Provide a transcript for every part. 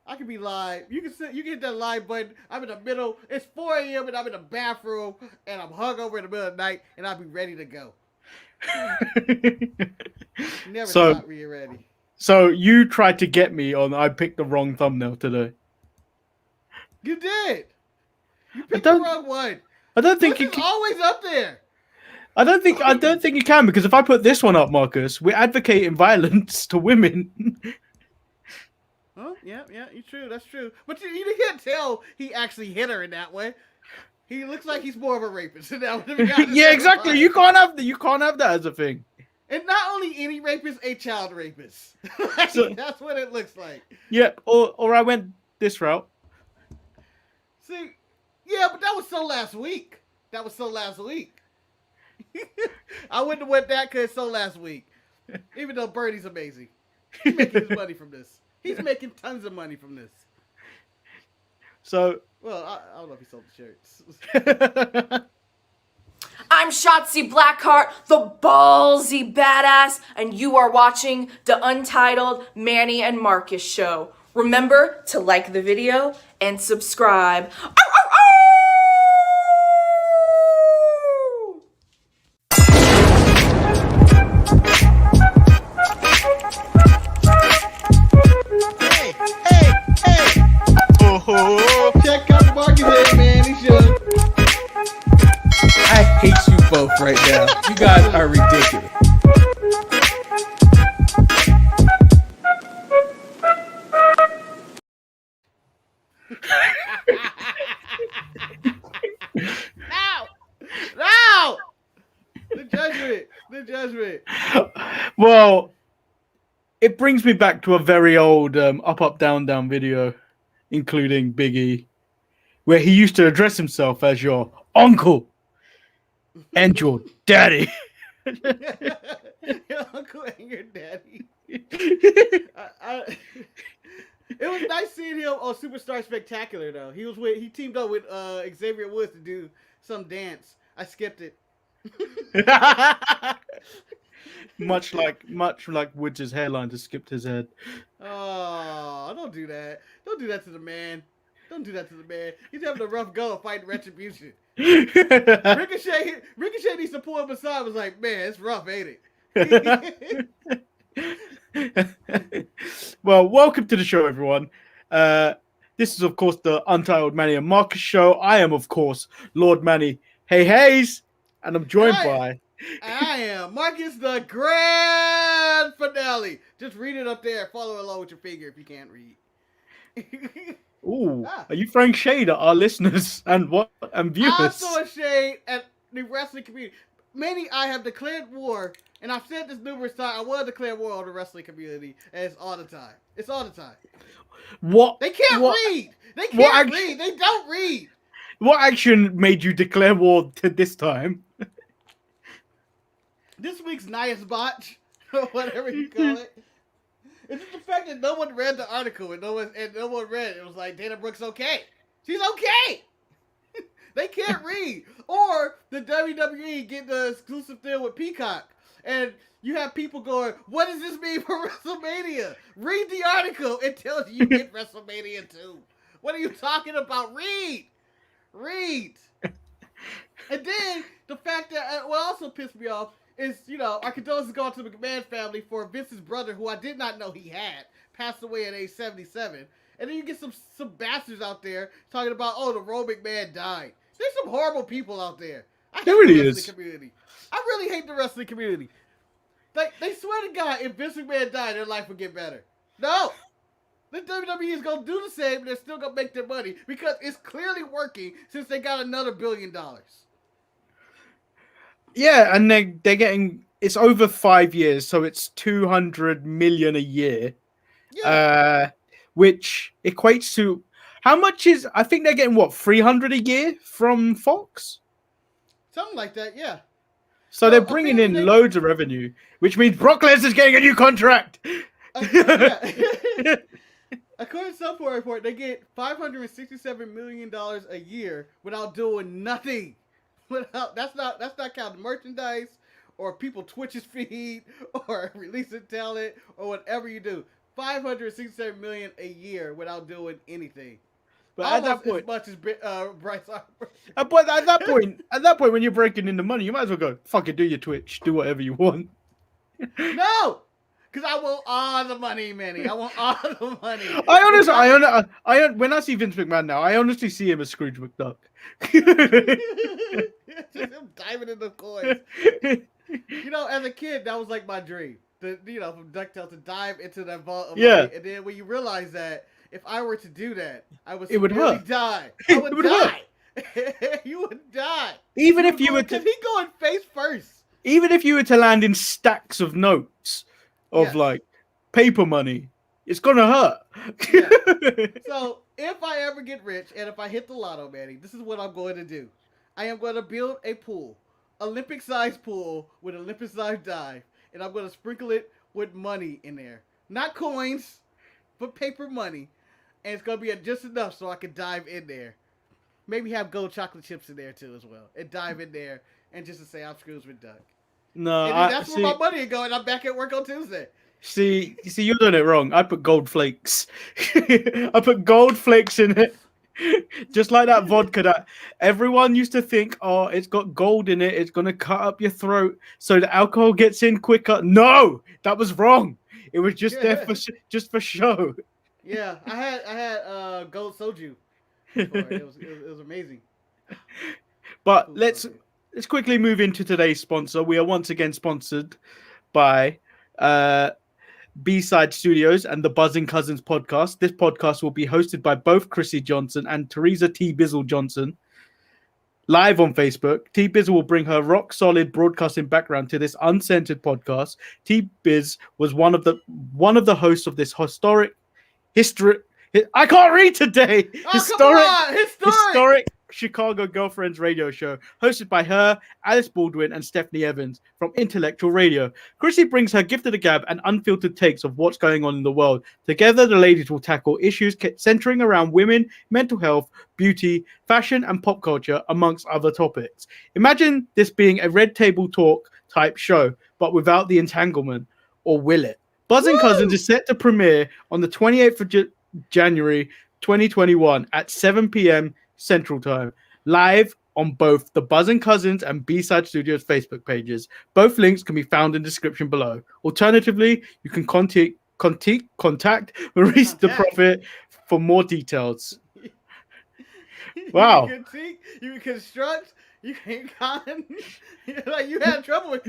I can be live. You can hit that live button. I'm in the middle. It's 4 a.m. and I'm in the bathroom and I'm hungover in the middle of the night and I'll be ready to go. Never so, stop being ready. So you tried to get me on. I picked the wrong thumbnail today. You did. You picked the wrong one. I don't think it's always up there. I don't think you can, because if I put this one up, Marcus, we're advocating violence to women. Oh, yeah, true. That's true. But you can't tell he actually hit her in that way. He looks like he's more of a rapist in that one. Yeah, exactly. You can't have that as a thing. And not only any rapist, a child rapist. That's what it looks like. Yeah, or I went this route. See, yeah, but that was so last week. I wouldn't have went that because it's so last week. Even though Birdie's amazing. He's making his money from this. He's making tons of money from this. So, well, I don't know if he sold the shirts. I'm Shotzi Blackheart, the ballsy badass, and you are watching the Untitled Manny and Marcus show. Remember to like the video and subscribe. Check out the Marcus and Manny show. I hate you both right now. You guys are ridiculous. No! The judgment. Well, it brings me back to a very old up, down, down video, including Big E, where he used to address himself as your uncle and your daddy. Your uncle and your daddy. It was nice seeing him on Superstar Spectacular, though. He teamed up with Xavier Woods to do some dance. I skipped it. much like Woods' hairline just skipped his head. Oh, don't do that. Don't do that to the man. He's having a rough go of fighting Retribution. Ricochet needs to pull him aside. Was like, man, it's rough, ain't it? Well, welcome to the show, everyone. This is, of course, the Untitled Manny and Marcus show. I am, of course, Lord Manny. Hey, Hayes, and I'm joined by. I am Marcus, the grand finale. Just read it up there. Follow along with your finger if you can't read. Ooh, are you throwing shade at our listeners and viewers? I'm throwing shade at the wrestling community. Manny, I have declared war, and I've said this numerous times. I want to declare war on the wrestling community, and it's all the time. What? They can't read. They can't read. They don't read. What action made you declare war to this time? This week's Nias botch, or whatever you call it. It's just the fact that no one read the article and no one read it. It was like, Dana Brooke's okay. She's okay. They can't read. Or the WWE get the exclusive deal with Peacock. And you have people going, what does this mean for WrestleMania? Read the article. It tells you get WrestleMania 2. What are you talking about? Read. And then the fact that what also pissed me off is, our condolences go to the McMahon family for Vince's brother, who I did not know he had, passed away at age 77. And then you get some bastards out there talking about, oh, the Roe McMahon died. There's some horrible people out there. I hate the wrestling community. I really hate the wrestling community. They swear to God, if Vince McMahon died, their life would get better. No. The WWE is going to do the same, and they're still going to make their money because it's clearly working since they got another $1 billion. Yeah, and they're getting, it's over 5 years, so it's $200 million a year, which equates to how much is? I think they're getting what, $300 a year from Fox, something like that. Yeah. So they're bringing in loads of revenue, which means Brock Lesnar's getting a new contract. According to some report, they get $567 million a year without doing nothing. That's not counting merchandise or people Twitch's feed or releasing talent or whatever you do. $567 million a year without doing anything. But at that Almost point, as much as Bryce Harper. but at that point, when you're breaking in the money, you might as well go, fuck it, do your Twitch, do whatever you want. No, because I want all the money, Manny. I want all the money. When I see Vince McMahon now, I honestly see him as Scrooge McDuck. Just him diving in the coins. You know, as a kid, that was like my dream. From DuckTales to dive into that vault of money. And then when you realize that if I were to do that, I would really die. I would die. You would die. Even if you were to... Because he going face first. Even if you were to land in stacks of notes of like paper money, it's gonna hurt. Yeah. So if I ever get rich and if I hit the lotto, Manny, this is what I'm going to do. I am going to build a pool, Olympic-sized pool with Olympic-sized dive, and I'm going to sprinkle it with money in there, not coins, but paper money, and it's going to be just enough so I can dive in there. Maybe have gold chocolate chips in there too as well, and dive in there and just to say I'm Scrooge McDuck. No, and that's where my money is going. I'm back at work on Tuesday. See, you're doing it wrong. I put gold flakes. I put gold flakes in it. Just like that vodka that everyone used to think, oh, it's got gold in it. It's going to cut up your throat so the alcohol gets in quicker. No, that was wrong. It was just there for show. Yeah, I had gold soju before. It was amazing. But let's quickly move into today's sponsor. We are once again sponsored by B-Side Studios and the Buzzing Cousins podcast. This podcast will be hosted by both Chrissy Johnson and Teresa T. Bizzle Johnson. Live on Facebook, T. Bizzle will bring her rock-solid broadcasting background to this uncensored podcast. T. Biz was one of the hosts of this historic... I can't read today! Historic Chicago Girlfriends radio show hosted by her, Alice Baldwin, and Stephanie Evans from Intellectual Radio. Chrissy brings her gift of the gab and unfiltered takes of what's going on in the world. Together, the ladies will tackle issues centering around women, mental health, beauty, fashion, and pop culture, amongst other topics. Imagine this being a Red Table Talk type show, but without the entanglement. Or will it? Buzzing Cousins is set to premiere on the 28th of January 2021 at 7 p.m. Central Time, live on both the Buzzing Cousins and B-Side Studios Facebook pages. Both links can be found in the description below. Alternatively, you can contact Maurice the Prophet for more details. Wow. You can construct. You can you had trouble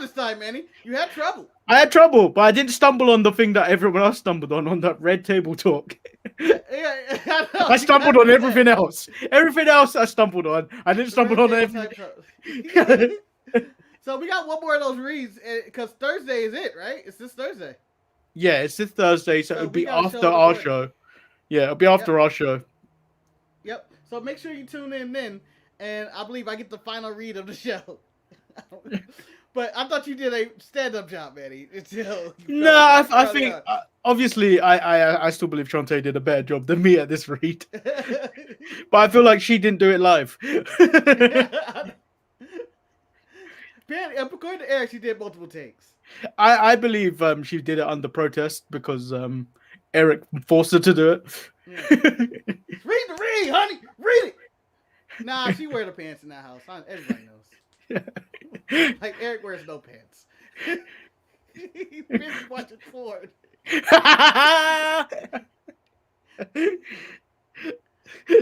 this time, Manny. You had trouble. I had trouble, but I didn't stumble on the thing that everyone else stumbled on that Red Table Talk. I stumbled on everything else. Everything else I stumbled on. I didn't stumble on everything. So we got one more of those reads because Thursday is it, right? It's this Thursday. Yeah, it's this Thursday, so it'll be after our show. Yeah, it'll be after our show. Yep. So make sure you tune in then. And I believe I get the final read of the show. But I thought you did a stand-up job, Manny. No, I think obviously I still believe Shantae did a better job than me at this read. But I feel like she didn't do it live. According to Eric, she did multiple takes. I believe she did it under protest because Eric forced her to do it. Yeah. Read the read, honey. Read it. Nah, she wear the pants in that house. Everybody knows. Like Eric wears no pants. He's busy watching Ford.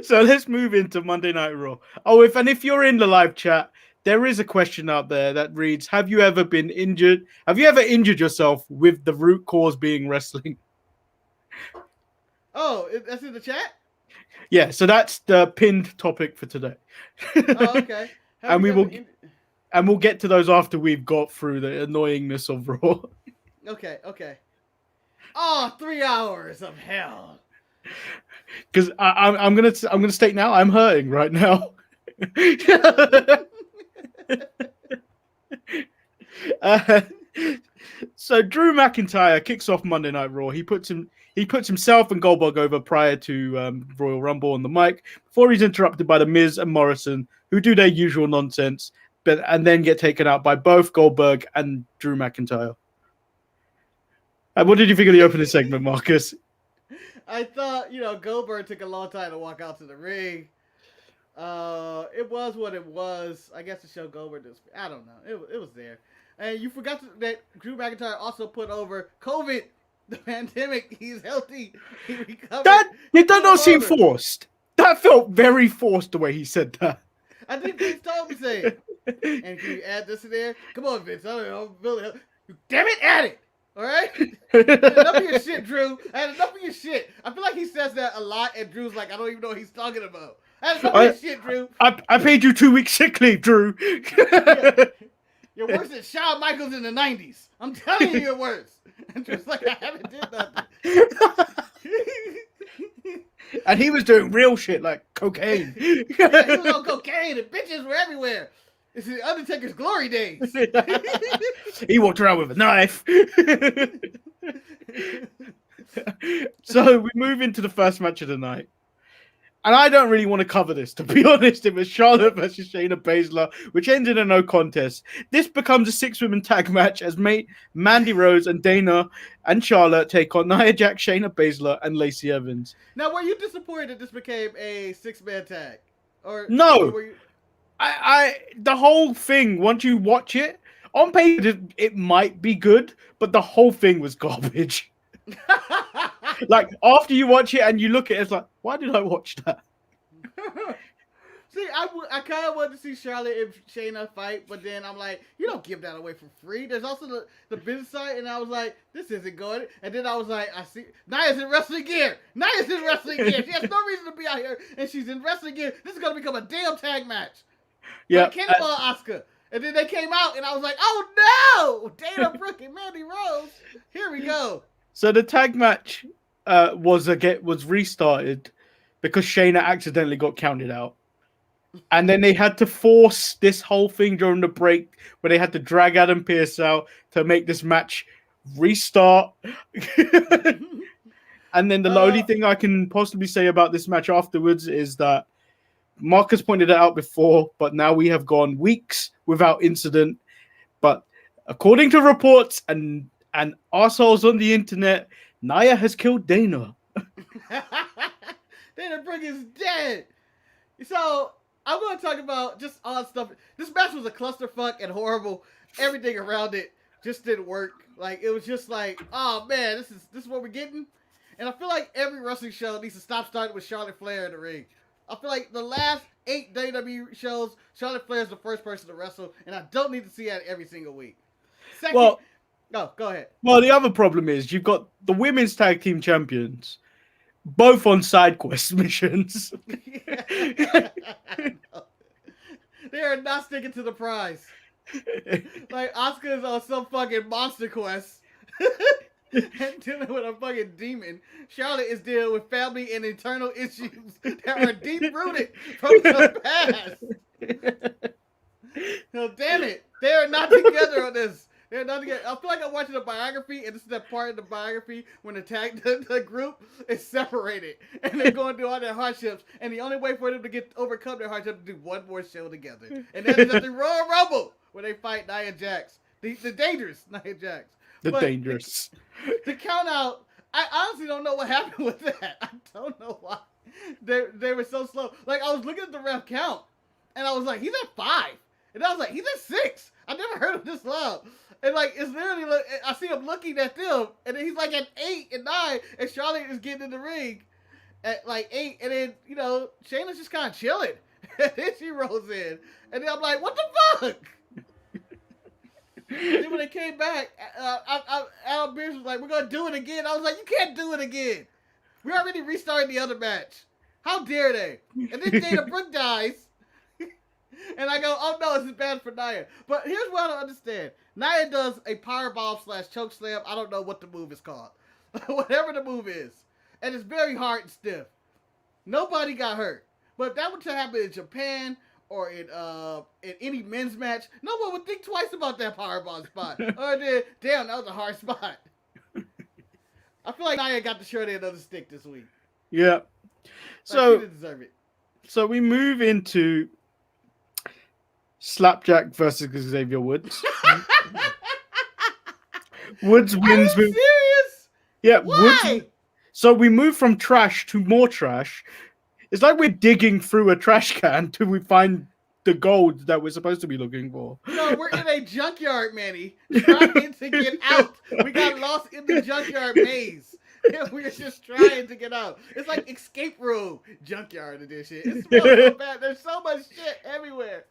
So let's move into Monday Night Raw. Oh, if you're in the live chat, there is a question out there that reads: have you ever been injured? Have you ever injured yourself with the root cause being wrestling? Oh, that's in the chat? Yeah, so that's the pinned topic for today. Oh, okay. And we'll get to those after we've got through the annoyingness of Raw. Okay. Oh, 3 hours of hell. Because I'm gonna state now, I'm hurting right now. So Drew McIntyre kicks off Monday Night Raw. He puts himself and Goldberg over prior to Royal Rumble on the mic before he's interrupted by The Miz and Morrison, who do their usual nonsense, and then get taken out by both Goldberg and Drew McIntyre. What did you think of the opening segment, Marcus? I thought, Goldberg took a long time to walk out to the ring. It was what it was. I guess to show Goldberg this. I don't know. It was there. And you forgot that Drew McIntyre also put over COVID, the pandemic. He's healthy. He recovered. That not seem forced. That felt very forced the way he said that. I think Vince told me to say it. And can you add this in there? Come on, Vince. I don't know. Really, damn it, add it. All right? Enough of your shit, Drew. I had enough of your shit. I feel like he says that a lot, and Drew's like, I don't even know what he's talking about. I had enough of your shit, Drew. I paid you 2 weeks sick leave, Drew. You're worse than Shawn Michaels in the 90s. I'm telling you, you're worse. And Drew's like, I haven't did nothing. And he was doing real shit like cocaine. Yeah, he was on cocaine and bitches were everywhere. It's the Undertaker's glory days. He walked around with a knife. So we move into the first match of the night. And I don't really want to cover this, to be honest. It was Charlotte versus Shayna Baszler, which ended in a no contest. This becomes a 6-women tag match as Mandy Rose and Dana and Charlotte take on Nia Jax, Shayna Baszler, and Lacey Evans. Now, were you disappointed that this became a 6-man tag? Or no. Were you... The whole thing, once you watch it, on paper, it might be good, but the whole thing was garbage. Like, after you watch it and you look at it, it's like, why did I watch that? See, I kind of wanted to see Charlotte and Shayna fight, but then I'm like, you don't give that away for free. There's also the business side, and I was like, this isn't good. And then I was like, I see, Nia's in wrestling gear. Nia's in wrestling gear. She has no reason to be out here, and she's in wrestling gear. This is going to become a damn tag match. Yeah. Cannonball Asuka. And then they came out, and I was like, oh no! Dana Brooke and Mandy Rose. Here we go. So the tag match was restarted because Shayna accidentally got counted out. And then they had to force this whole thing during the break where they had to drag Adam Pearce out to make this match restart. And then the only thing I can possibly say about this match afterwards is that Marcus pointed it out before, but now we have gone weeks without incident. But according to reports and arseholes on the internet, Nia has killed Dana. Dana Brooke is dead. So I'm going to talk about just odd stuff. This match was a clusterfuck and horrible. Everything around it just didn't work. Like, it was just like, oh man, this is what we're getting. And I feel like every wrestling show needs to stop starting with Charlotte Flair in the ring. I feel like the last 8 WWE shows, Charlotte Flair is the first person to wrestle, and I don't need to see that every single week. Second, no, go ahead. Well, the other problem is you've got the women's tag team champions, both on side quest missions. They are not sticking to the prize. Like, Asuka's on some fucking monster quest. And dealing with a fucking demon. Charlotte is dealing with family and internal issues that are deep-rooted from the past. No, damn it. They are not together on this. They're not together. I feel like I'm watching a biography, and this is that part of the biography when the group is separated, and they're going through all their hardships, and the only way for them to overcome their hardships is to do one more show together. And that is at the Royal Rumble, where they fight Nia Jax. The dangerous Nia Jax. Dangerous. The count out, I honestly don't know what happened with that. I don't know why. They were so slow. Like, I was looking at the ref count, and I was like, he's at 5. And I was like, he's at 6. I never heard of this loud. And like, it's literally like, I see him looking at them, and then he's like at 8 and 9, and Charlotte is getting in the ring at like 8, and then, Shayna's just kind of chilling. And then she rolls in, and then I'm like, what the fuck? And then when they came back, Adam Pearce was like, we're going to do it again. I was like, you can't do it again. We already restarted the other match. How dare they? And then Dana Brooke dies. And I go, oh no, this is bad for Nia. But here's what I don't understand. Nia does a powerbomb / choke slam. I don't know what the move is called. Whatever the move is. And it's very hard and stiff. Nobody got hurt. But if that were to happen in Japan or in any men's match, no one would think twice about that powerbomb spot. Or then, damn, that was a hard spot. I feel like Nia got the short end of the stick this week. Yeah. So she didn't deserve it. So we move into SLAPJACK versus Xavier Woods. Woods wins with. Serious? Yeah, Why? So we move from trash to more trash. It's like we're digging through a trash can till we find the gold that we're supposed to be looking for. No, we're in a junkyard, Manny, trying to get out. We got lost in the junkyard maze. We're just trying to get out. It's like escape room junkyard edition. It smells so bad. There's so much shit everywhere.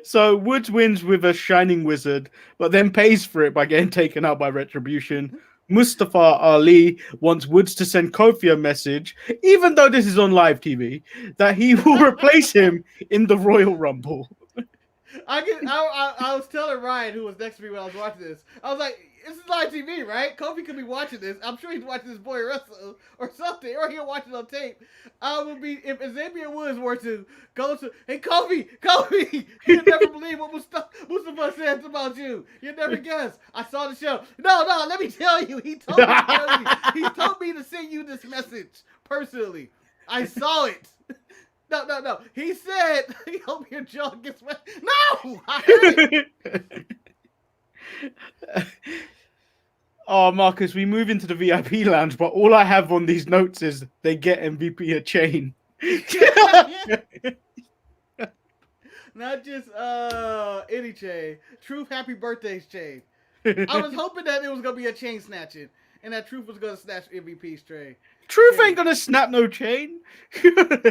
So Woods wins with a shining wizard, but then pays for it by getting taken out by Retribution. Mustafa Ali wants Woods to send Kofi a message, even though this is on live TV, that he will replace him in the Royal Rumble. I was telling Ryan, who was next to me when I was watching this, I was like, this is live TV, right? Kofi could be watching this. I'm sure he's watching this boy wrestle or something, or he'll watch it on tape. I would be, if Xavier Woods were to go to, hey, Kofi, you'd never believe what Mustafa said about you. You'd never guess. I saw the show. No, let me tell you. He told me to tell you. He told me to send you this message personally. I saw it. No. He said, I hope your jaw gets wet. No! I heard it. Oh, Marcus, we move into the VIP lounge, but all I have on these notes is they get MVP a chain. Not just any chain. Truth Happy Birthdays chain. I was hoping that it was going to be a chain snatching, and that Truth was going to snatch MVP's chain. Truth ain't gonna snap no chain. You know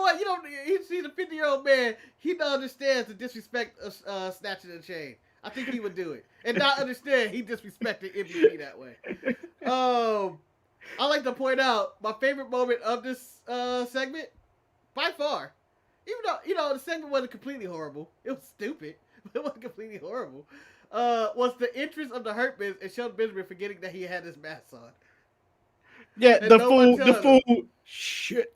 what? You see the 50-year-old man, he understands the disrespect of snatching a chain. I think he would do it. And not understand he disrespected MVP that way. I like to point out my favorite moment of this segment, by far. Even though, the segment wasn't completely horrible. It was stupid, but it wasn't completely horrible. Was the entrance of the Hurt Biz and Shelton Benjamin forgetting that he had his mask on. Yeah, And the full shit.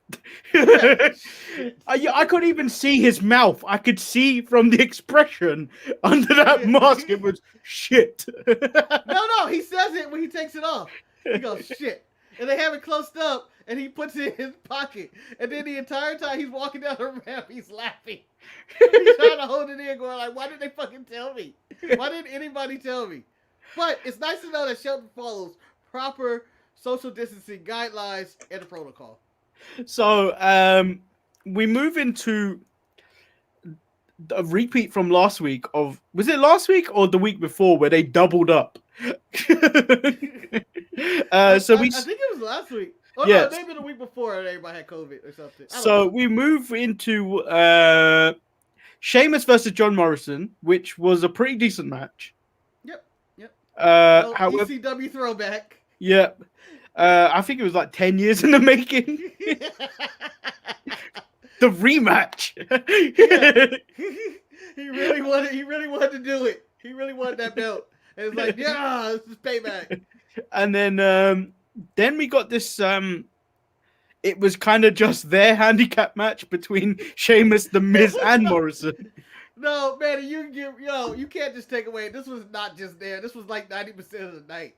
I couldn't even see his mouth. I could see from the expression under that mask it was shit. No, he says it when he takes it off. He goes, shit. And they have it closed up, and he puts it in his pocket. And then the entire time he's walking down the ramp, he's laughing. He's trying to hold it in, going like, why did they fucking tell me? Why didn't anybody tell me? But it's nice to know that Shelton follows proper social distancing guidelines and a protocol. So we move into a repeat from last week of, was it last week or the week before, where they doubled up? I think it was last week. Oh yes. No, maybe the week before everybody had COVID or something. So we move into Sheamus versus John Morrison, which was a pretty decent match. Yep. However, ECW throwback. Yep. I think it was like 10 years in the making. The rematch. He really wanted to do it. He really wanted that belt. And it's like, yeah, this is payback. And then we got this it was kind of just their handicap match between Sheamus, The Miz, and Morrison. No, man, you can't just take away. This was not just there. This was like 90% of the night.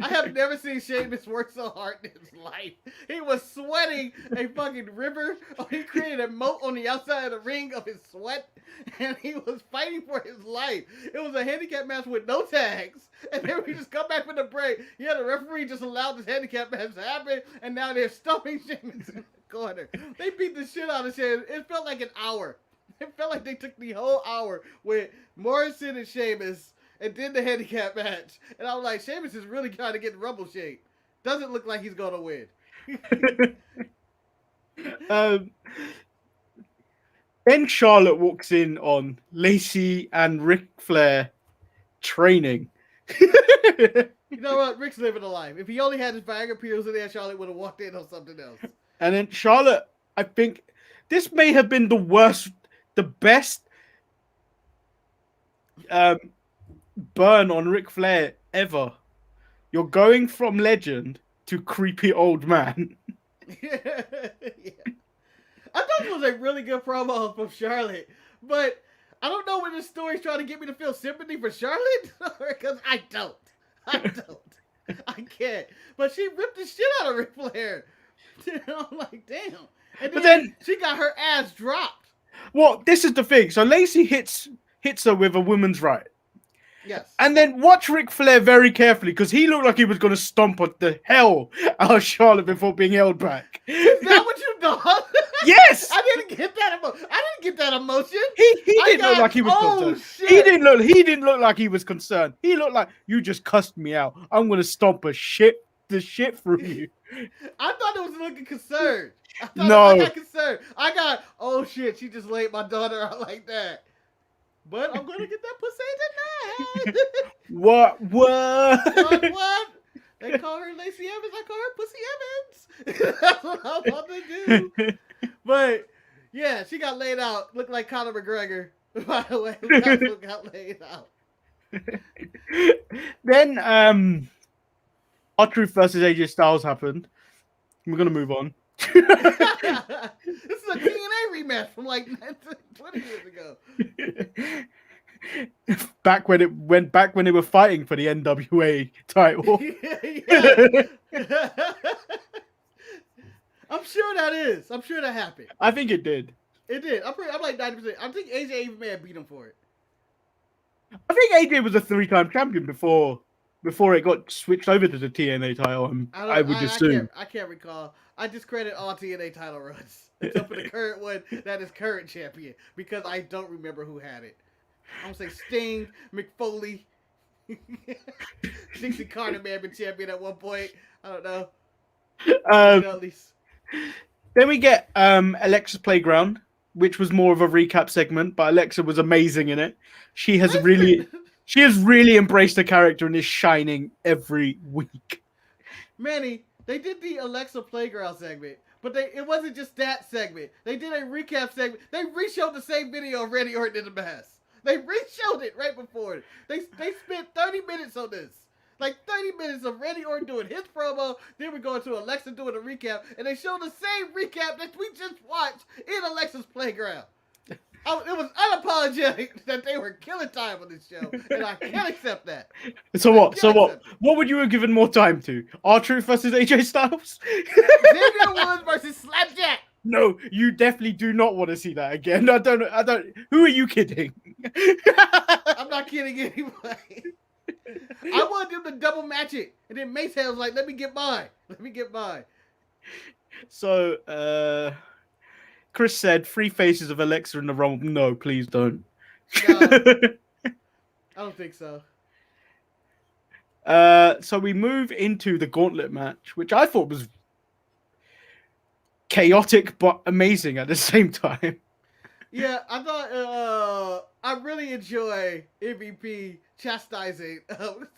I have never seen Sheamus work so hard in his life. He was sweating a fucking river. He created a moat on the outside of the ring of his sweat, and he was fighting for his life. It was a handicap match with no tags, and then we just come back from the break. Yeah, the referee just allowed this handicap match to happen, and now they're stumping Sheamus in the corner. They beat the shit out of Sheamus. It felt like an hour. It felt like they took the whole hour with Morrison and Sheamus and did the handicap match. And I was like, Sheamus is really trying to get in Rumble shape. Doesn't look like he's going to win. Then Charlotte walks in on Lacey and Ric Flair training. You know what? Rick's living a life. If he only had his Viagra pills in there, Charlotte would have walked in on something else. And then Charlotte, I think this may have been the best burn on Ric Flair ever. You're going from legend to creepy old man. Yeah. I thought it was a really good promo from Charlotte, but I don't know when this story's trying to get me to feel sympathy for Charlotte, because I don't. I can't. But she ripped the shit out of Ric Flair. I'm like, damn. And then she got her ass dropped. Well, this is the thing. So Lacey hits her with a woman's right. Yes. And then watch Ric Flair very carefully because he looked like he was going to stomp on the hell out of Charlotte before being held back. Is that what you thought? Yes. I didn't get that emotion. He didn't look like he was concerned. Shit. He didn't look like he was concerned. He looked like you just cussed me out. I'm going to stomp the shit through you. I thought it was looking concerned. I got concerned. I got, oh shit, she just laid my daughter out like that. But I'm gonna get that pussy tonight. What? What? They call her Lacey Evans. I call her Pussy Evans. That's what I'm about to do. But yeah, she got laid out. Looked like Conor McGregor. By the way, who got laid out. Then R-Truth versus AJ Styles happened. We're gonna move on. This is a TNA rematch from like 20 years ago. Back when they were fighting for the NWA title. Yeah. I'm sure that happened. I think it did. It did. I'm like 90%. I think AJ even may have beat him for it. I think AJ was a 3-time champion before it got switched over to the TNA title. I would assume. I can't recall. I discredit all TNA title runs except for the current one that is current champion because I don't remember who had it. I'm gonna say Sting, McFoley, Dixie Carter may have been champion at one point. I don't know. At least. Then we get Alexa's Playground, which was more of a recap segment, but Alexa was amazing in it. She has really embraced the character and is shining every week. Manny, they did the Alexa Playground segment, but it wasn't just that segment. They did a recap segment. They re-showed the same video of Randy Orton in the mask. They re-showed it right before it. They spent 30 minutes on this. Like 30 minutes of Randy Orton doing his promo, then we go into Alexa doing a recap, and they show the same recap that we just watched in Alexa's Playground. It was unapologetic that they were killing time on this show, and I can't accept that. So what? What would you have given more time to? R-Truth versus AJ Styles? Xavier Woods versus Slapjack. No, you definitely do not want to see that again. I don't. Who are you kidding? I'm not kidding anyway. I wanted them to double match it, and then Mayhem was like, "Let me get mine. So, Chris said 3 faces of Alexa in the Rumble. No, please don't. No, I don't think so. So we move into the Gauntlet match, which I thought was chaotic but amazing at the same time. Yeah, I thought I really enjoy MVP chastising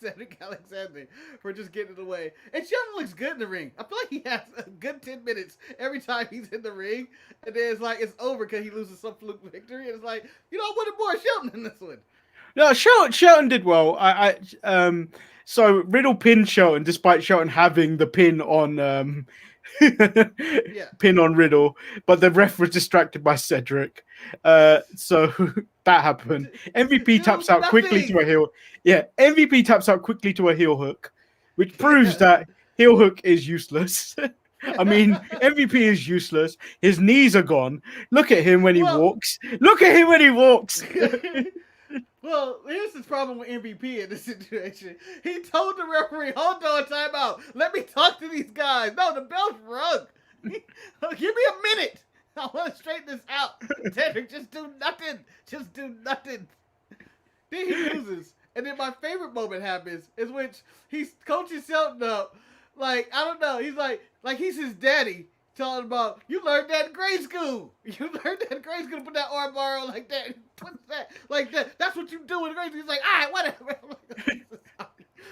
Cedric Alexander for just getting in the way. And Shelton looks good in the ring. I feel like he has a good 10 minutes every time he's in the ring. And then it's like it's over because he loses some fluke victory. And it's like, I wanted more Shelton in this one. No, Shelton did well. So Riddle pinned Shelton despite Shelton having the pin on pin on Riddle, but the ref was distracted by Cedric. So that happened. MVP taps out quickly to a heel. Yeah, MVP taps out quickly to a heel hook, which proves that heel hook is useless. I mean, MVP is useless. His knees are gone. Look at him when he walks. Look at him when he walks. Well, here's the problem with MVP in this situation. He told the referee, hold on, time out. Let me talk to these guys. No, the bell's rung. Give me a minute. I want to straighten this out. Cedric, just do nothing. Just do nothing. Then he loses. And then my favorite moment happens is when he's coaching Shelton up. Like, I don't know. He's like he's his daddy. Talking about, you learned that in grade school. You learned that in grade school to put that arm bar on like that. What's that? Like that. That's what you do in grade school. He's like, all right, whatever.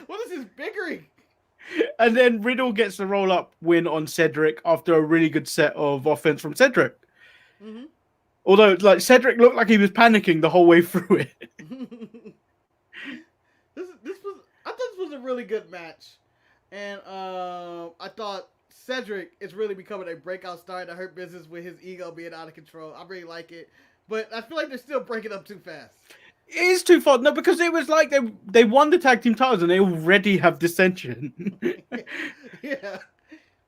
What is this bickering? And then Riddle gets the roll-up win on Cedric after a really good set of offense from Cedric. Mm-hmm. Although, Cedric looked like he was panicking the whole way through it. I thought this was a really good match. And I thought Cedric is really becoming a breakout star in the Hurt Business with his ego being out of control. I really like it. But I feel like they're still breaking up too fast. It is too far. No, because it was like they won the tag team titles and they already have dissension. Yeah.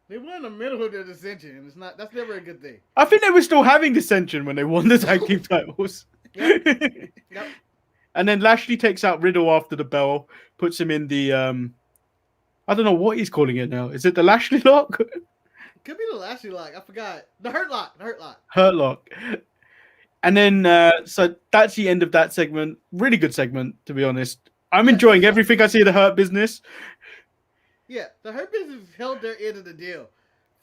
They were in the middle of their dissension. And that's never a good thing. I think they were still having dissension when they won the tag team titles. Yep. And then Lashley takes out Riddle after the bell, puts him in the I don't know what he's calling it now. Is it the Lashley lock? Could be the Lashley lock. I forgot. The Hurt Lock. The Hurt Lock. Hurt lock. And then so that's the end of that segment. Really good segment, to be honest. I'm enjoying everything I see of the Hurt Business. Yeah, the Hurt Business held their end of the deal.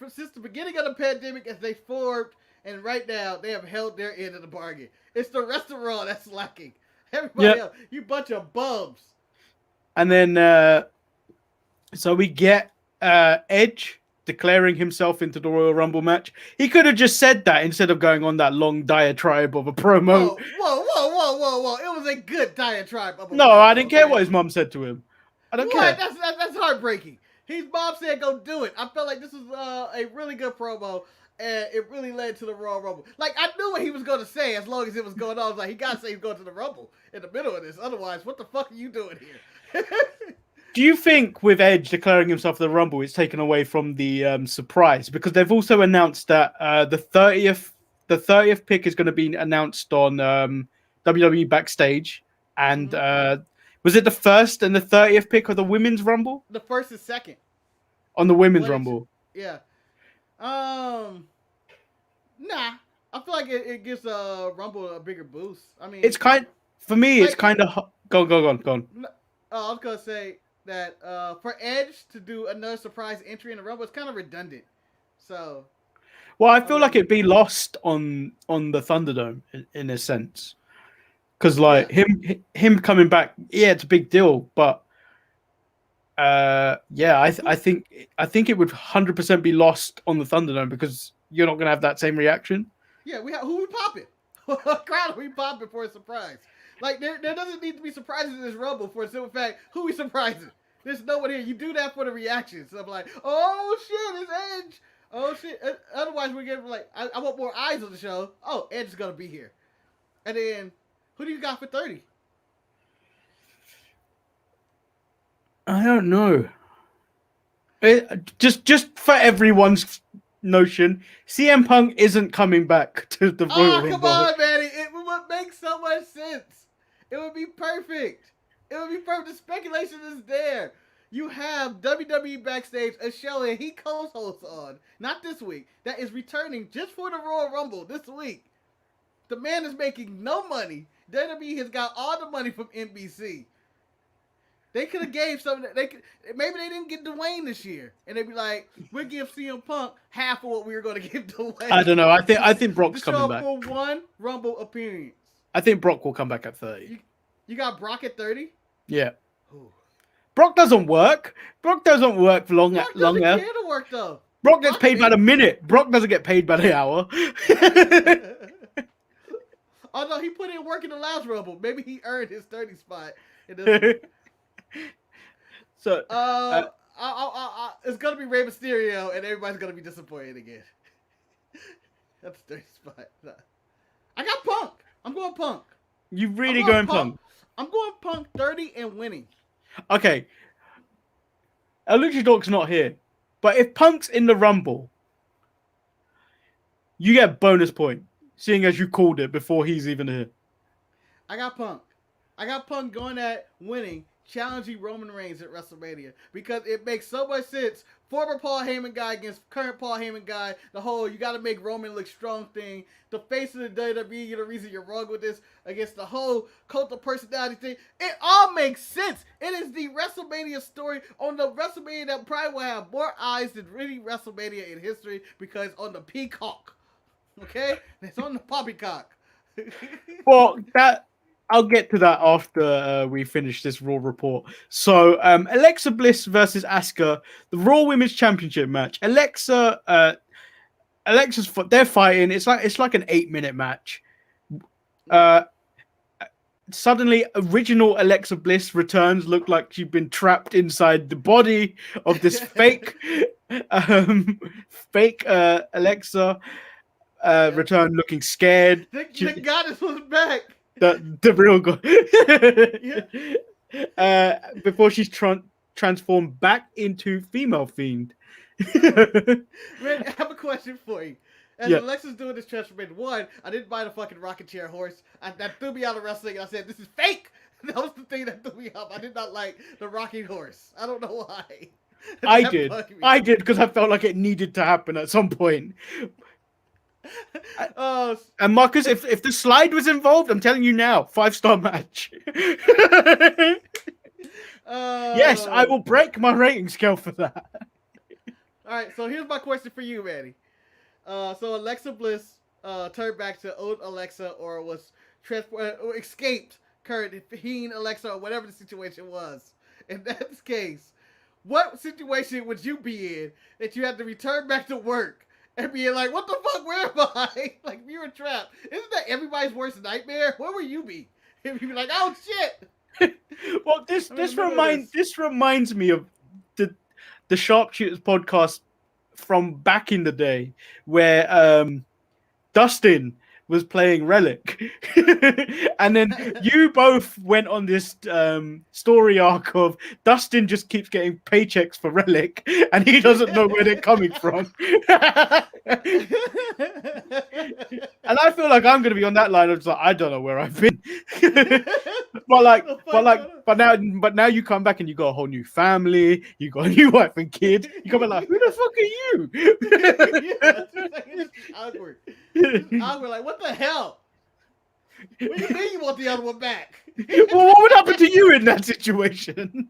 Since the beginning of the pandemic, as they formed, and right now, they have held their end of the bargain. It's the rest of Raw that's lacking. Everybody else, you bunch of bums. And then, so we get Edge declaring himself into the Royal Rumble match. He could have just said that instead of going on that long diatribe of a promo. Whoa. It was a good diatribe of a No, promo, I didn't care what his mom said to him. I don't care. That's heartbreaking. His mom said go do it. I felt like this was a really good promo, and it really led to the Royal Rumble. Like, I knew what he was going to say as long as it was going on. I was like, he got to say he's going to the Rumble in the middle of this. Otherwise, what the fuck are you doing here? Do you think with Edge declaring himself the Rumble, it's taken away from the surprise? Because they've also announced that the 30th pick is going to be announced on WWE Backstage. And was it the first and the 30th pick of the Women's Rumble? The first and second. On the Women's Rumble. Yeah. Nah. I feel like it gives Rumble a bigger boost. I mean, it's kind for me. Like, it's kind of go on. I was gonna say that for Edge to do another surprise entry in the Rumble, it's kind of redundant. So, well, I feel like it'd be lost on the Thunderdome in a sense, because like him coming back, it's a big deal, but I think it would 100% be lost on the Thunderdome because you're not gonna have that same reaction. Yeah, who we popping? What crowd are we popping for a surprise? Like, there doesn't need to be surprises in this Rumble for a simple fact. Who we surprising? There's no one here. You do that for the reactions. So I'm like, oh shit, it's Edge. Oh shit. Otherwise, we're getting like, I want more eyes on the show. Oh, Edge is gonna be here. And then, who do you got for 30? I don't know. Just for everyone's notion, CM Punk isn't coming back to the Royal Rumble. Oh, come on, Manny. It would make so much sense. It would be perfect. It would be perfect. The speculation is there. You have WWE Backstage, a show that he co-hosts on, not this week, that is returning just for the Royal Rumble this week. The man is making no money. WWE has got all the money from NBC. They could have gave something. Maybe they didn't get Dwayne this year, and they'd be like, "We'll give CM Punk half of what we were going to give Dwayne." I don't know. I think Brock's coming back for one Rumble appearance. I think Brock will come back at 30. You got Brock at 30? Yeah. Ooh. Brock doesn't work. Brock doesn't work for long. Brock doesn't care to work though. Brock gets paid by the minute. Brock doesn't get paid by the hour. Oh no, he put in work in the last Rumble. Maybe he earned his 30 spot. So, it's gonna be Rey Mysterio, and everybody's gonna be disappointed again. That's the 30 spot. No. I got Punk. I'm going Punk. You really going Punk? I'm going Punk 30 and winning. Okay. Luchador's not here, but if Punk's in the Rumble, you get a bonus point, seeing as you called it before he's even here. I got Punk. I got Punk going at winning, challenging Roman Reigns at WrestleMania because it makes so much sense. Former Paul Heyman guy against current Paul Heyman guy. The whole you got to make Roman look strong thing. The face of the WWE, you're the reason you're wrong with this against the whole cult of personality thing. It all makes sense. It is the WrestleMania story on the WrestleMania that probably will have more eyes than any WrestleMania in history because on the Peacock. Okay? It's on the poppycock. Well, I'll get to that after we finish this Raw report. So, Alexa Bliss versus Asuka, the Raw Women's Championship match. Alexa's they're fighting. It's like an 8-minute match. Suddenly, original Alexa Bliss returns. Looked like she'd been trapped inside the body of this fake Alexa. Return looking scared. The goddess was back. The real god. Before she's transformed back into female fiend. Man, I have a question for you. As Alexa's doing this transformation, one, I didn't buy the fucking rocket chair horse. That threw me out of wrestling. I said, this is fake. That was the thing that threw me off. I did not like the rocking horse. I don't know why. I That did. bugged me. I did because I felt like it needed to happen at some point. Oh, And Marcus, if the slide was involved, I'm telling you now, 5-star match. Yes, I will break my rating scale for that. All right, so here's my question for you, Manny. So Alexa Bliss turned back to old Alexa, or was or escaped current Fiend Alexa, or whatever the situation was. In that case, what situation would you be in that you had to return back to work and be like, "What the fuck? Where am I?" Like you were trapped. Isn't that everybody's worst nightmare? Where would you be? If you'd be like, "Oh shit." Well, this reminds me of the Sharpshooters podcast from back in the day, where Dustin was playing Relic, and then you both went on this story arc of Dustin just keeps getting paychecks for Relic, and he doesn't know where they're coming from. And I feel like I'm going to be on that line of just like, I don't know where I've been. but now you come back and you got a whole new family, you got a new wife and kid. You come back like, who the fuck are you? It's awkward. It's awkward. Like, what the hell? What do you mean you want the other one back? Well, what would happen to you in that situation?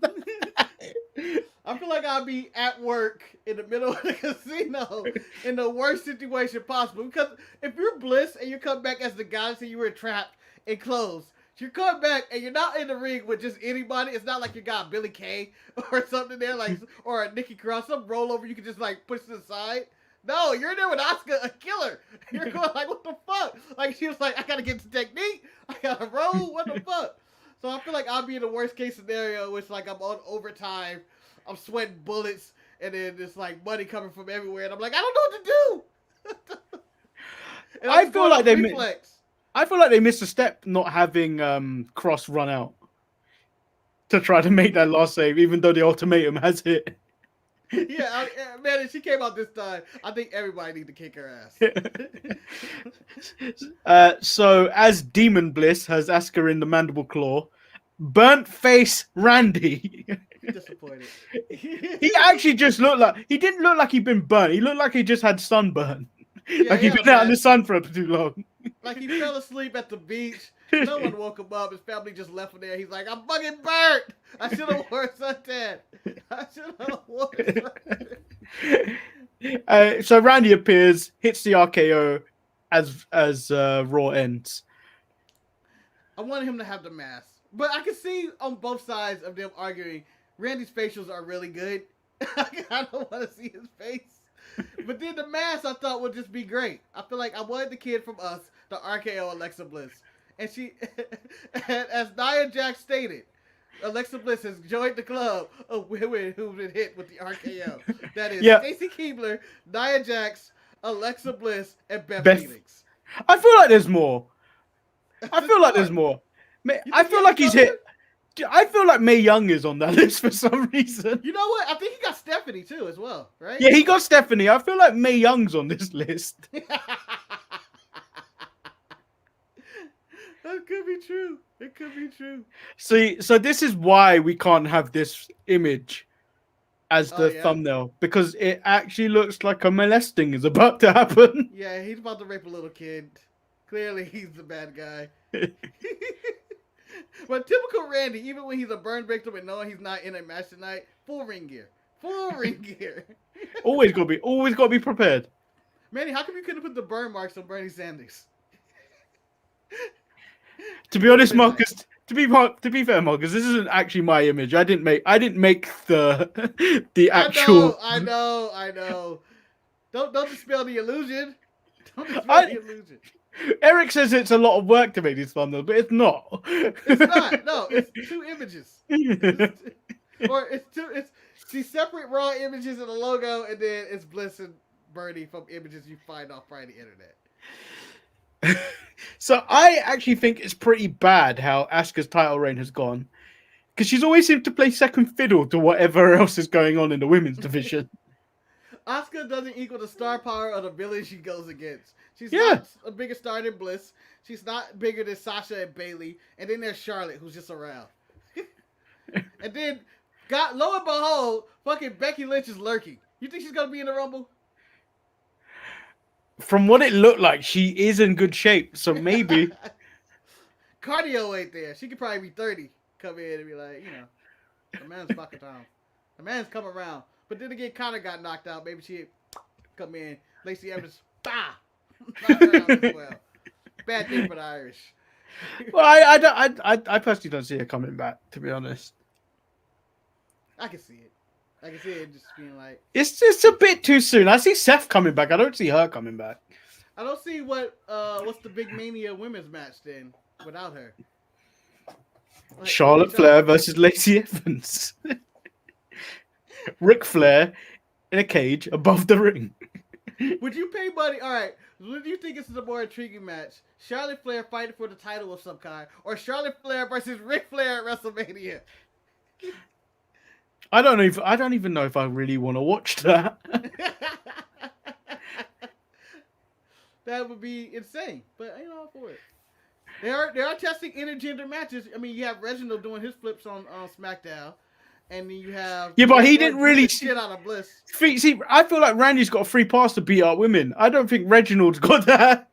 I feel like I'll be at work in the middle of the casino in the worst situation possible. Because if you're Bliss and you come back as the guy and say you were trapped in clothes, you come back and you're not in the ring with just anybody. It's not like you got Billy Kay or something there, like, or a Nikki Cross, some rollover you can just like push to the side. No, you're in there with Asuka, a killer. You're going like, what the fuck? Like she was like, I gotta get the technique. I gotta roll. What the fuck? So I feel like I'll be in the worst case scenario, which like I'm on overtime, I'm sweating bullets, and then there's like money coming from everywhere, and I'm like, I don't know what to do. And I feel like they missed a step not having Cross run out to try to make that last save, even though the ultimatum has hit. Yeah, man, if she came out this time, I think everybody needs to kick her ass. So, as Demon Bliss has Asuka in the mandible claw, burnt face Randy. Disappointed. He actually just looked like, he didn't look like he'd been burnt. He looked like he just had sunburn. Yeah, like he'd been out in the sun for too long. Like he fell asleep at the beach. No one woke him up. His family just left him there. He's like, I'm fucking burnt. I should have worn suntan. I should have worn suntan. So Randy appears, hits the RKO as Raw ends. I wanted him to have the mask. But I can see on both sides of them arguing, Randy's facials are really good. I don't want to see his face. But then the mask I thought would just be great. I feel like I wanted the kid from Us, the RKO Alexa Bliss. And she, as Nia Jax stated, Alexa Bliss has joined the club of women who've been hit with the RKO. That is Stacy Keibler, Nia Jax, Alexa Bliss, and Beth Phoenix. I feel like there's more. I feel like there's more. I feel like he's hit. I feel like Mae Young is on that list for some reason. You know what? I think he got Stephanie too as well, right? Yeah, he got Stephanie. I feel like Mae Young's on this list. That could be true. It could be true. See, so this is why we can't have this image as the thumbnail, because it actually looks like a molesting is about to happen. Yeah, he's about to rape a little kid. Clearly, he's the bad guy. But typical Randy, even when he's a burn victim and knowing he's not in a match tonight, full ring gear. Full ring gear. always gotta be prepared. Manny, how come you couldn't put the burn marks on Bernie Sanders? To be honest, Marcus, to be fair, Marcus, this isn't actually my image. I didn't make the actual. I know. Don't dispel the illusion. Don't dispel the illusion. Eric says it's a lot of work to make this thumbnail, but it's not. It's not. No, it's 2 images. It's the separate raw images and the logo, and then it's Bliss and Bernie from images you find off the internet. So I actually think it's pretty bad how Asuka's title reign has gone, because she's always seemed to play second fiddle to whatever else is going on in the women's division. Asuka doesn't equal the star power of the villain she goes against. She's Yeah. not a bigger star than Bliss. She's not bigger than Sasha and Bailey. And then there's Charlotte, who's just around. And then, lo and behold, fucking Becky Lynch is lurking. You think she's gonna be in the Rumble? From what it looked like, she is in good shape, so maybe. Cardio ain't there. She could probably be 30. Come in and be like, the man's fucking time. The man's come around. But then again, Connor got knocked out. Maybe she come in. Lacey Evans, bah! Knock her out as well. Bad thing for the Irish. Well, I personally don't see her coming back, to be honest. I can see it. I can see it just being like... It's just a bit too soon. I see Seth coming back. I don't see her coming back. I don't see what's the big Mania women's match then without her. Like, Charlotte Flair versus Lacey Evans. Ric Flair in a cage above the ring. Would you pay money? All right. What do you think is the more intriguing match? Charlotte Flair fighting for the title of some kind, or Charlotte Flair versus Ric Flair at WrestleMania? I don't even know if I really want to watch that. That would be insane, but all for it. They are testing intergender matches. I mean, you have Reginald doing his flips on SmackDown, and then you have but he didn't really shit out of Bliss. See, I feel like Randy's got a free pass to beat up women. I don't think Reginald's got that.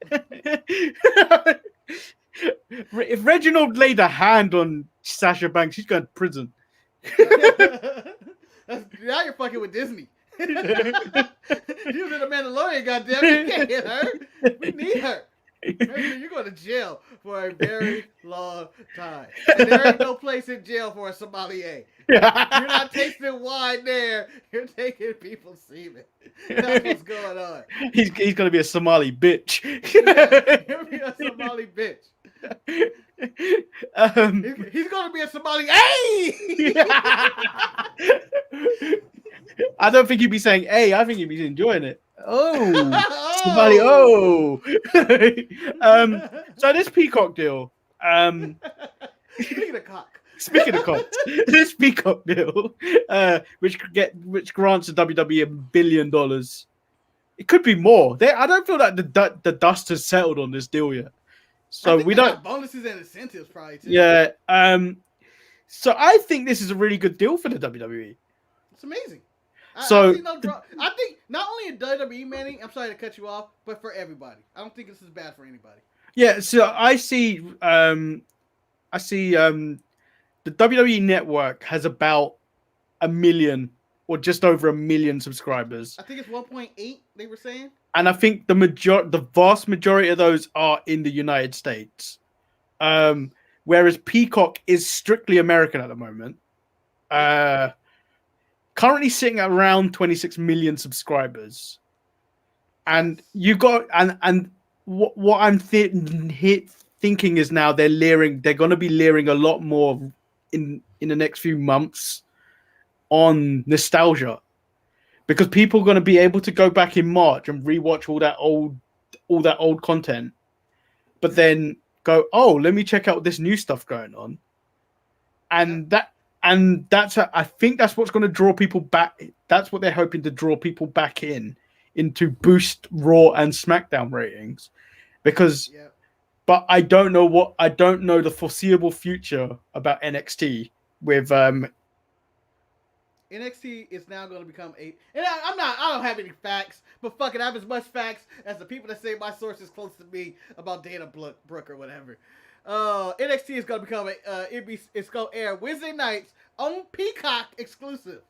If Reginald laid a hand on Sasha Banks, she's going to prison. Now you're fucking with Disney. She was in the Mandalorian, goddamn. You can't hit her. We need her. You're going to jail for a very long time. And there ain't no place in jail for a sommelier. You're not tasting wine there. You're taking people's semen. That's what's going on. He's going to be a Somali bitch. He'll be a Somali bitch. He's going to be a Somali. Hey! I don't think he'd be saying, hey, I think he'd be enjoying it. Oh, Somali. Oh. So this Peacock deal. Speaking of cock. Speaking of cocks, this Peacock deal, which grants the WWE $1 billion. It could be more. I don't feel like the dust has settled on this deal yet. So we don't have bonuses and incentives probably too. Yeah. So I think this is a really good deal for the WWE. It's amazing. I think not only in WWE, Manny, I'm sorry to cut you off, but for everybody. I don't think this is bad for anybody. Yeah. So I see. The WWE Network has about 1 million or just over 1 million subscribers. I think it's 1.8. They were saying. And I think the vast majority of those are in the United States. Whereas Peacock is strictly American at the moment. Currently sitting at around 26 million subscribers. And you got and what I'm thinking is now they're going to be layering a lot more in the next few months on nostalgia. Because people are going to be able to go back in March and rewatch all that old content, but then go, oh, let me check out this new stuff going on, I think that's what's going to draw people back. That's what they're hoping to draw people back into boost Raw and SmackDown ratings, because. Yeah. But I don't know the foreseeable future about NXT with NXT is now going to become and I don't have any facts, but fuck it, I have as much facts as the people that say my source is close to me about Dana Brooke or whatever. NXT is going to become it's going to air Wednesday nights on Peacock exclusive.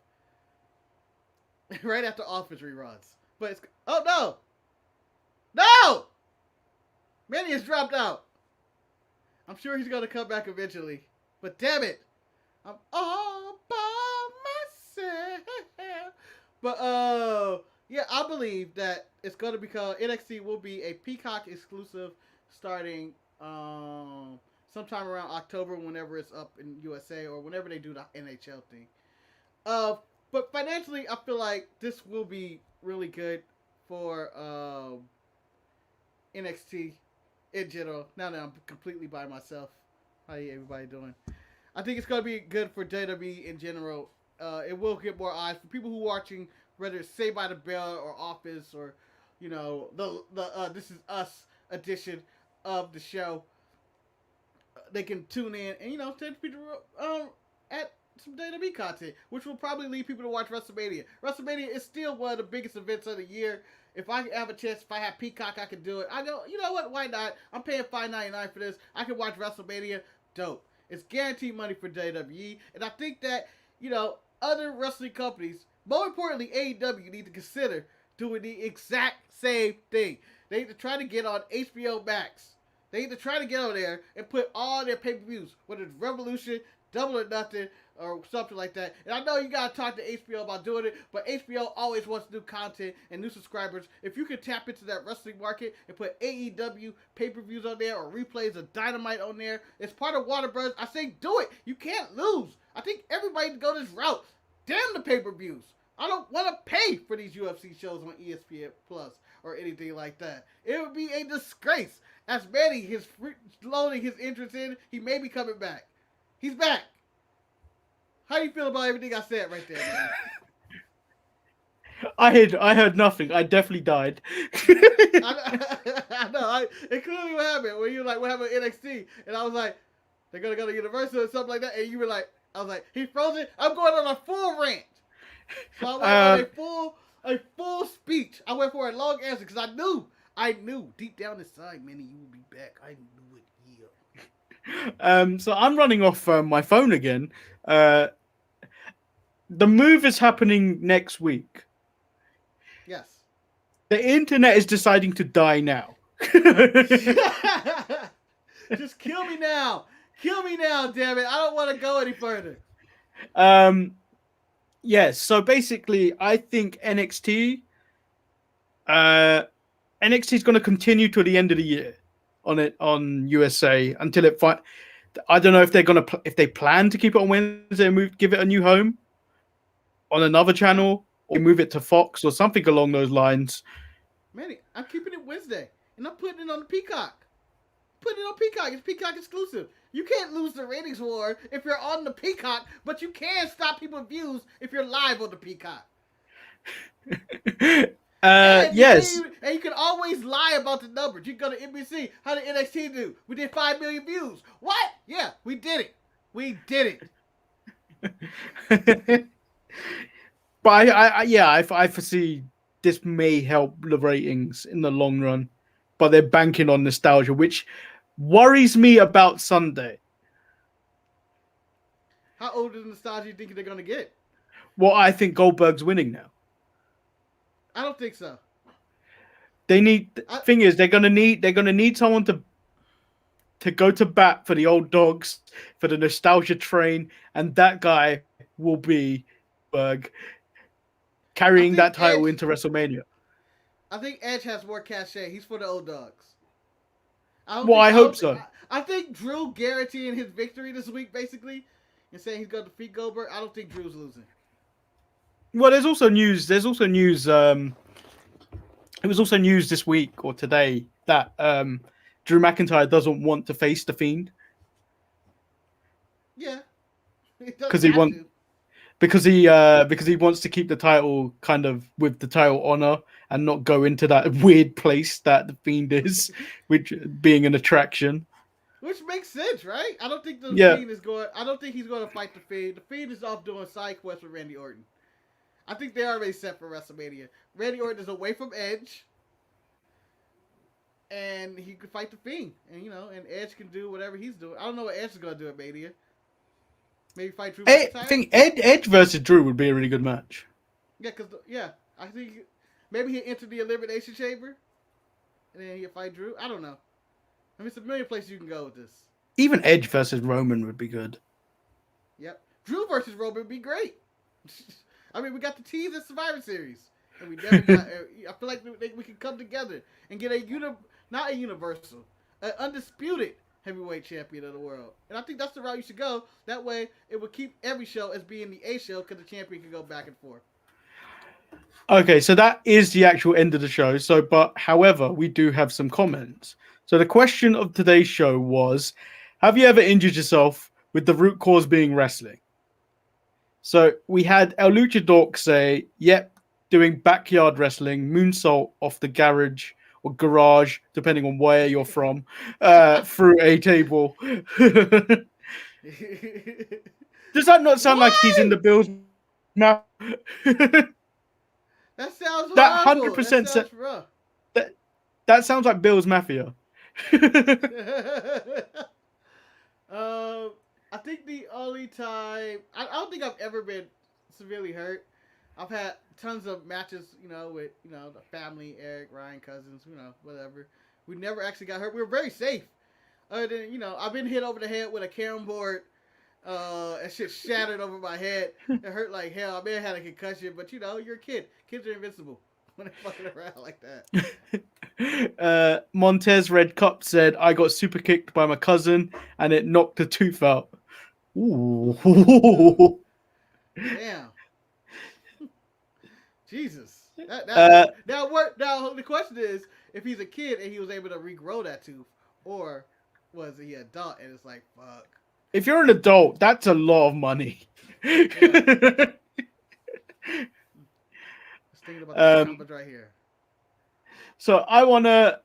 Right after Office reruns. But no! Manny has dropped out. I'm sure he's going to come back eventually. But damn it. I'm all by myself. But, yeah, I believe that it's going to become... NXT will be a Peacock exclusive starting sometime around October, whenever it's up in USA or whenever they do the NHL thing. But financially, I feel like this will be really good for NXT. In general, now that I'm completely by myself, how everybody doing? I think it's going to be good for WWE in general. It will get more eyes for people who are watching whether it's Saved by the Bell or Office or, you know, the This Is Us edition of the show. They can tune in and, you know, send people at some WWE content, which will probably lead people to watch WrestleMania. WrestleMania is still one of the biggest events of the year. If I have a chance, if I have Peacock, I can do it. I go, you know what? Why not? I'm paying $5.99 for this. I can watch WrestleMania. Dope. It's guaranteed money for WWE, and I think that, you know, other wrestling companies, more importantly, AEW, need to consider doing the exact same thing. They need to try to get on HBO Max. They need to try to get on there and put all their pay-per-views, whether it's Revolution, Double or Nothing, or something like that. And I know you gotta talk to HBO about doing it, but HBO always wants new content and new subscribers. If you can tap into that wrestling market and put AEW pay-per-views on there or replays of Dynamite on there, it's part of Warner Bros. I say do it. You can't lose. I think everybody can go this route. Damn the pay-per-views. I don't want to pay for these UFC shows on ESPN Plus or anything like that. It would be a disgrace. As Manny is loading his interest in, he may be coming back. He's back. How do you feel about everything I said right there, man? I heard nothing. I definitely died. I know. It clearly what happened when you were like, what happened at NXT? And I was like, they're going to go to Universal or something like that. And you were like, I was like, he frozen. I'm going on a full rant. So I went on a full speech. I went for a long answer because I knew deep down inside, Manny, you would be back. I knew it. Yeah. So I'm running off my phone again. The move is happening next week. Yes. The internet is deciding to die now. Just kill me now. Kill me now, damn it. I don't want to go any further. Yes, so basically, I think NXT is going to continue to the end of the year on USA until it I don't know if if they plan to keep it on Wednesday and give it a new home on another channel or move it to Fox or something along those lines. Manny, I'm keeping it Wednesday and I'm putting it on the Peacock. Putting it on Peacock. It's Peacock exclusive. You can't lose the ratings war if you're on the Peacock, but you can stop people's views if you're live on the Peacock. Yes. And you can always lie about the numbers. You can go to NBC. How did NXT do? We did 5 million views. What? Yeah, we did it. We did it. But I foresee this may help the ratings in the long run, but they're banking on nostalgia, which worries me about Sunday. How old is nostalgia you think they're going to get? Well, I think Goldberg's winning now. I don't think so. Thing is, they're gonna need someone to go to bat for the old dogs, for the nostalgia train, and that guy will be Berg carrying that title into WrestleMania. I think Edge has more cachet. He's for the old dogs. I hope so. I think Drew guaranteeing his victory this week, basically, and saying he's going to defeat Goldberg. I don't think Drew's losing. Well, there's also news. It was also news this week or today that Drew McIntyre doesn't want to face the Fiend. Yeah, because he wants to keep the title kind of with the title honor and not go into that weird place that the Fiend is, which being an attraction. Which makes sense, right? I don't think the Fiend is going. I don't think he's going to fight the Fiend. The Fiend is off doing side quests with Randy Orton. I think they're already set for WrestleMania. Randy Orton is away from Edge, and he could fight the Fiend, and and Edge can do whatever he's doing. I don't know what Edge is going to do at Mania. Maybe fight Drew. I think Edge versus Drew would be a really good match. Yeah, I think maybe he'll enter the Elimination Chamber, and then he'll fight Drew. I don't know. I mean, it's a million places you can go with this. Even Edge versus Roman would be good. Yep, Drew versus Roman would be great. I mean, we got the tease at Survivor Series, and we never got. I feel like we can come together and get not a universal, an undisputed heavyweight champion of the world. And I think that's the route you should go. That way, it would keep every show as being the A show because the champion can go back and forth. Okay, so that is the actual end of the show. However, we do have some comments. So the question of today's show was, have you ever injured yourself with the root cause being wrestling? So we had El Luchador say, yep, doing backyard wrestling, moonsault off the garage or garage, depending on where you're from, through a table. Does that not sound like he's in the Bills now? That sounds That horrible. 100% That sounds rough. That sounds like Bills Mafia. I think the only time I don't think I've ever been severely hurt. I've had tons of matches, with the family, Eric, Ryan, cousins, whatever. We never actually got hurt. We were very safe. Other than I've been hit over the head with a carom board. And shit shattered over my head. It hurt like hell. I may have had a concussion, but you're a kid. Kids are invincible when they're fucking around like that. Montez Red Cup said, I got super kicked by my cousin and it knocked a tooth out. Ooh. Damn. Jesus. Now the question is, if he's a kid and he was able to regrow that tooth, or was he an adult and it's like, fuck. If you're an adult, that's a lot of money. Yeah. I was thinking about the numbers right here. So I wanna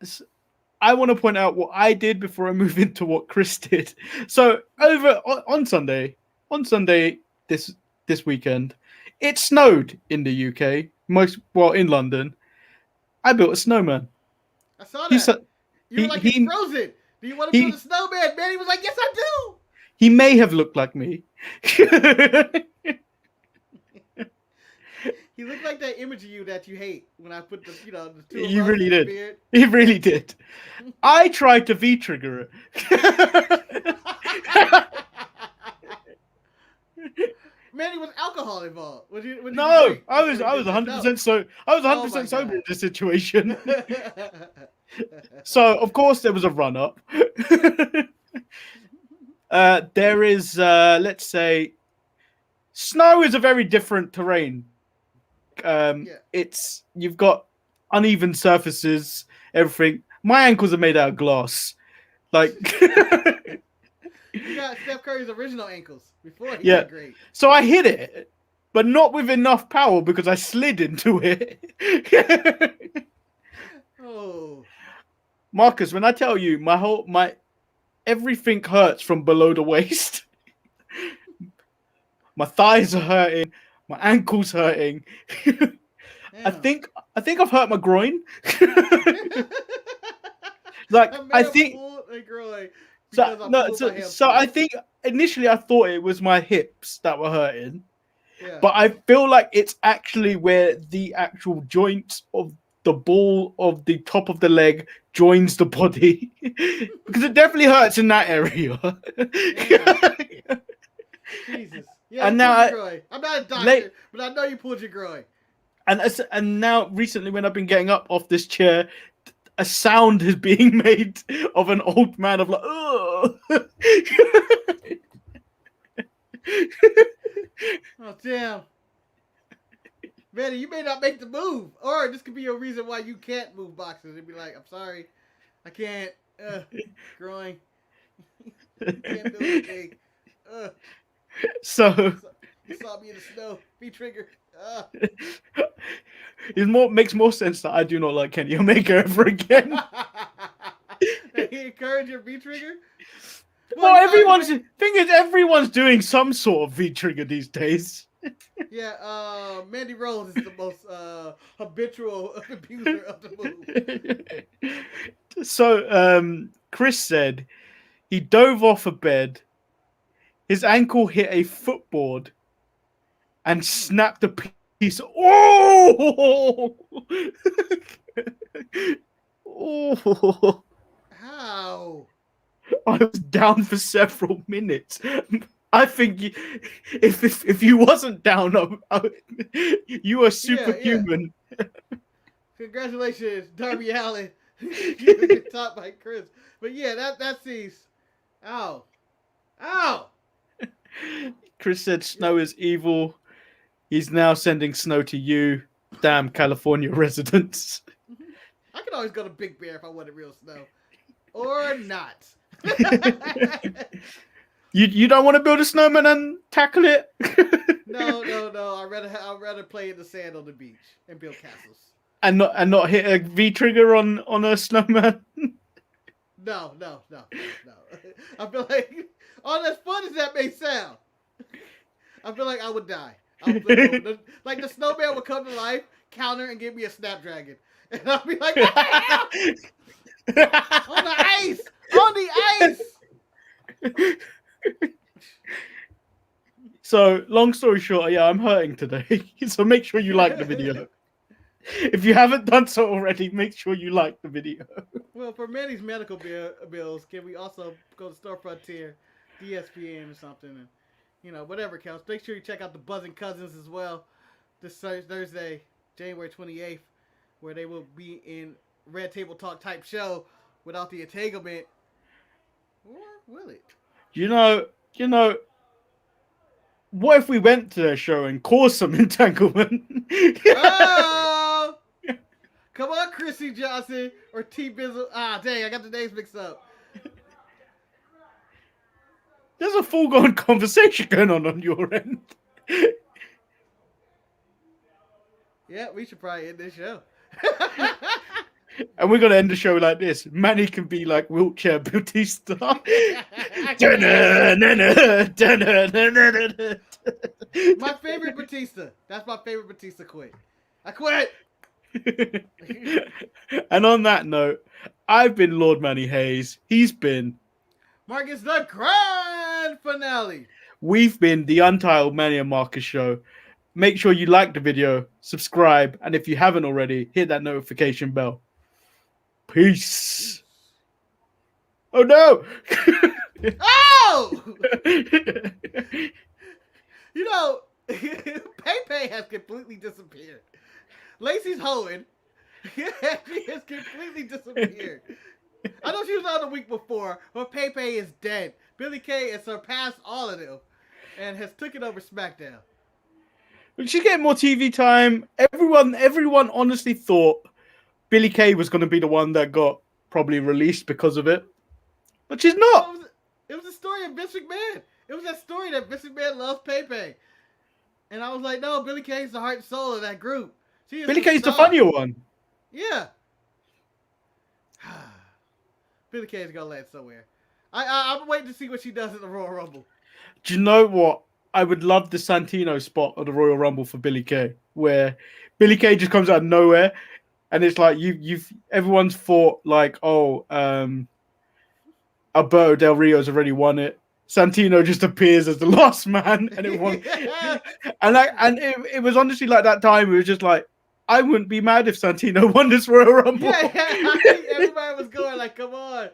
point out what I did before I move into what Chris did. So on Sunday this weekend, it snowed in the UK. In London. I built a snowman. I saw that. You were like, it's frozen. Do you want to build a snowman? Manny was like, yes, I do. He may have looked like me. He looked like that image of you that you hate when I put the two. You really did. Beard. He really did. I tried to V-trigger it. Manny, was alcohol involved? No, I was 100% so. I was 100% sober in this situation. So of course there was a run up. There is, let's say, snow is a very different terrain. You've got uneven surfaces, everything. My ankles are made out of glass. Like, you got Steph Curry's original ankles before he got great. So I hit it, but not with enough power because I slid into it. Oh, Marcus, when I tell you my everything hurts from below the waist. My thighs are hurting. My ankles hurting. I think I've hurt my groin. I think initially I thought it was my hips that were hurting. Yeah. But I feel like it's actually where the actual joints of the ball of the top of the leg joins the body. Because it definitely hurts in that area. Yeah. Jesus. Yeah, and now I'm not a doctor, but I know you pulled your groin. And now recently when I've been getting up off this chair, a sound is being made of an old man of like, oh damn. Manny, you may not make the move. Or this could be a reason why you can't move boxes. It'd be like, I'm sorry. I can't. Groin. Can't do anything. So you saw me in the snow. V-trigger. It makes more sense that I do not like Kenny Omega ever again. He encouraged your V-trigger? Well, everyone's doing some sort of V-trigger these days. Yeah, Mandy Rose is the most habitual abuser of the move. So, Chris said he dove off a bed, his ankle hit a footboard, and snapped a piece. Oh! Oh! How? I was down for several minutes. I think if you wasn't down, you are superhuman. Yeah. Congratulations, Darby Allin. You get taught by Chris. But yeah, that sees. Ow. Chris said snow is evil. He's now sending snow to you. Damn California residents. I could always go to Big Bear if I wanted real snow. Or not. You don't want to build a snowman and tackle it? No. I'd rather play in the sand on the beach and build castles. And not hit a V trigger on a snowman. No. I feel like all as fun as that may sound, I feel like I would die. I would flip over. Like the snowman would come to life, counter, and give me a snapdragon, and I'll be like, "What the hell? On the ice! On the ice!" So, long story short, yeah, I'm hurting today. So make sure you like the video. If you haven't done so already, make sure you like the video. Well, for Manny's medical bills, can we also go to Store Frontier, DSPN or something, and whatever counts. Make sure you check out the Buzzing Cousins as well this Thursday, January 28th, where they will be in Red Table Talk type show without the entanglement. Or will it? What if we went to their show and caused some entanglement? Oh! Come on, Chrissy Johnson or T Bizzle. Ah, dang, I got the names mixed up. There's a full-on conversation going on your end. Yeah, we should probably end this show. And we're going to end the show like this. Manny can be like wheelchair Batista. My favorite Batista. That's my favorite Batista quit. I quit. And on that note, I've been Lord Manny Hayes. He's been Marcus the Grand Finale. We've been the Untitled Manny and Marcus Show. Make sure you like the video, subscribe, and if you haven't already, hit that notification bell. Peace. Oh no! Oh! Pepe has completely disappeared. Lacey's hoeing. She has completely disappeared. I know she was on the week before, but Pepe is dead. Billie Kay has surpassed all of them and has taken over SmackDown. She's getting more TV time. Everyone honestly thought Billie Kay was going to be the one that got probably released because of it. But she's not. It was the story of Vince McMahon. It was that story that Vince McMahon loves Pepe. And I was like, no, Billie Kay's the heart and soul of that group. Billie Kay's the funnier one. Yeah. Billie Kay's going to land somewhere. I'm waiting to see what she does in the Royal Rumble. Do you know what? I would love the Santino spot of the Royal Rumble for Billie Kay, where Billie Kay just comes out of nowhere, and it's like everyone's thought like, Alberto Del Rio's already won it. Santino just appears as the last man, and it won. and it was honestly like that time. It was just like, I wouldn't be mad if Santino won this Royal Rumble. Yeah. Everybody was going like, come on.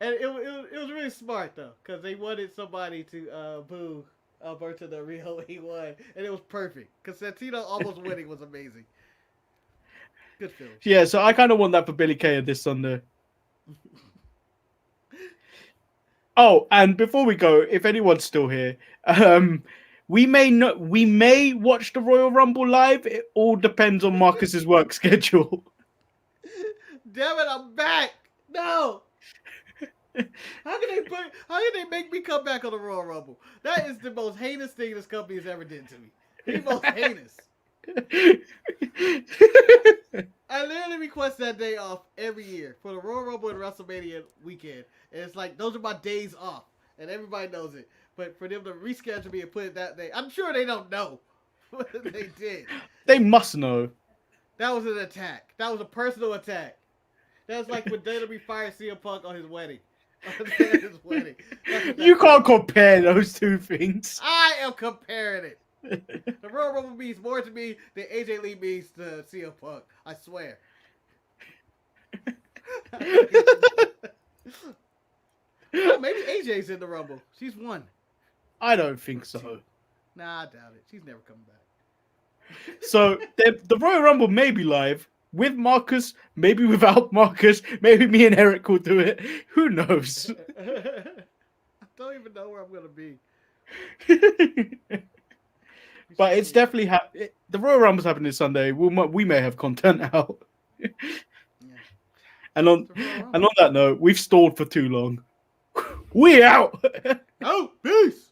And it was really smart, though, because they wanted somebody to boo Alberto Del Rio when he won. And it was perfect, because Santino almost winning was amazing. Good film. Yeah, so I kind of want that for Billie Kay this Sunday. Oh, and before we go, if anyone's still here, we may watch the Royal Rumble live. It all depends on Marcus's work schedule. Damn it, I'm back. No. How can they make me come back on the Royal Rumble? That is the most heinous thing this company has ever did to me. The most heinous. I literally request that day off every year for the Royal Rumble and WrestleMania weekend. And it's like, those are my days off. And everybody knows it. But for them to reschedule me and put it that day, I'm sure they don't know what they did. They must know. That was an attack. That was a personal attack. That's like when WWE fired CM Punk on his wedding. You can't compare those two things. I am comparing it. The Royal Rumble means more to me than AJ Lee means to CM Punk. I swear. Oh, maybe AJ's in the Rumble. She's won. I don't think so. Nah, I doubt it. She's never coming back. So the Royal Rumble may be live with Marcus, maybe without Marcus. Maybe me and Eric will do it. Who knows? I don't even know where I'm gonna be. But it's definitely the Royal Rumble's happening this Sunday. We may have content out. Yeah. And on that note, we've stalled for too long. We out. Oh, peace.